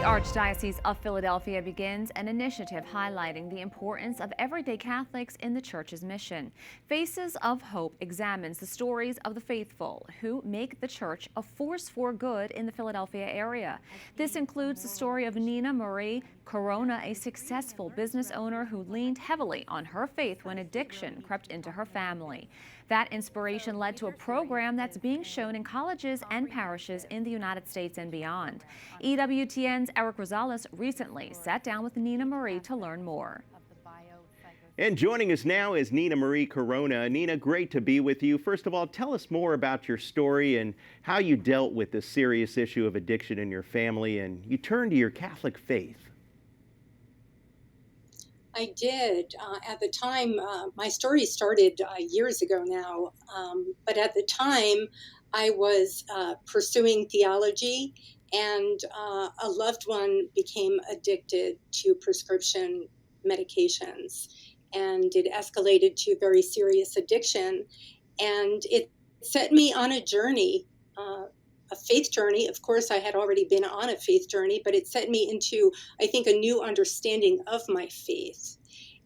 Archdiocese of Philadelphia begins an initiative highlighting the importance of everyday Catholics in the Church's mission. Faces of Hope examines the stories of the faithful who make the Church a force for good in the Philadelphia area. This includes the story of Nina Marie Corona, a successful business owner who leaned heavily on her faith when addiction crept into her family. That inspiration led to a program that's being shown in colleges and parishes in the United States and beyond. EWTN's Eric Rosales recently sat down with Nina Marie to learn more. And joining us now is Nina Marie Corona. Nina, great to be with you. First of all, tell us more about your story and how you dealt with the serious issue of addiction in your family and you turned to your Catholic faith. I did. At the time, my story started years ago now, but at the time I was pursuing theology, and a loved one became addicted to prescription medications, and it escalated to very serious addiction, and it set me on a journey, a faith journey. Of course, I had already been on a faith journey, but it set me into, I think, a new understanding of my faith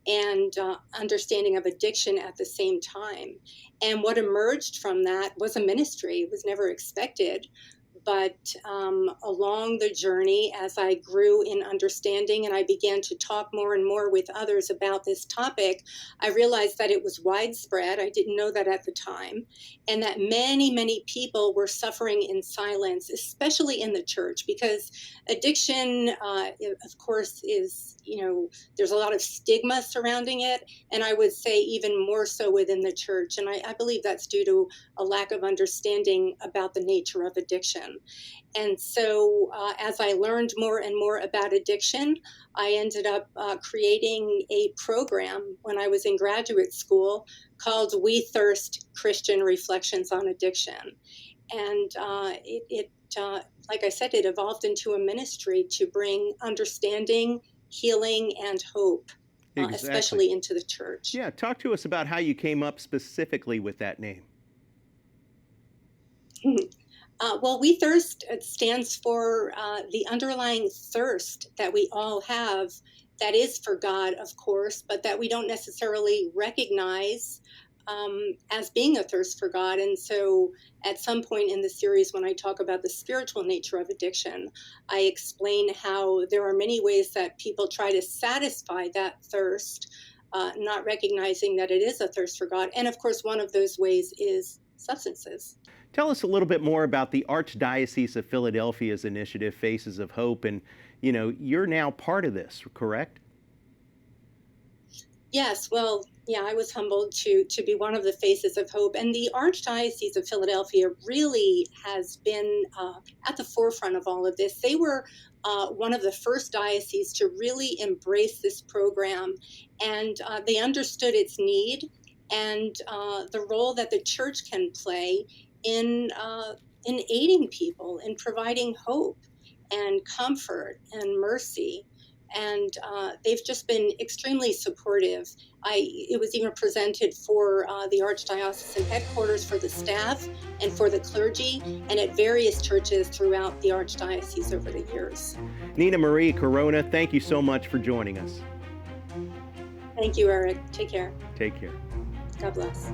and understanding of addiction at the same time. And what emerged from that was a ministry. It was never expected. But along the journey, as I grew in understanding and I began to talk more and more with others about this topic, I realized that it was widespread. I didn't know that at the time, and that many, many people were suffering in silence, especially in the church, because addiction, of course, is, there's a lot of stigma surrounding it, and I would say even more so within the church. And I believe that's due to a lack of understanding about the nature of addiction. And so as I learned more and more about addiction, I ended up creating a program when I was in graduate school called We Thirst Christian Reflections on Addiction. And like I said, it evolved into a ministry to bring understanding, healing, and hope, especially into the church. Yeah, talk to us about how you came up specifically with that name. Well, We Thirst stands for the underlying thirst that we all have, that is for God, of course, but that we don't necessarily recognize as being a thirst for God. And so at some point in the series, when I talk about the spiritual nature of addiction, I explain how there are many ways that people try to satisfy that thirst, not recognizing that it is a thirst for God. And of course, one of those ways is substances. Tell us a little bit more about the Archdiocese of Philadelphia's initiative, Faces of Hope, and you're now part of this, correct? Yes, well, yeah, I was humbled to be one of the Faces of Hope, and the Archdiocese of Philadelphia really has been at the forefront of all of this. They were one of the first dioceses to really embrace this program, and they understood its need and the role that the church can play in aiding people, in providing hope and comfort and mercy. And they've just been extremely supportive. It was even presented for the Archdiocesan headquarters for the staff and for the clergy, and at various churches throughout the Archdiocese over the years. Nina Marie Corona, thank you so much for joining us. Thank you, Eric. Take care. Take care. God bless.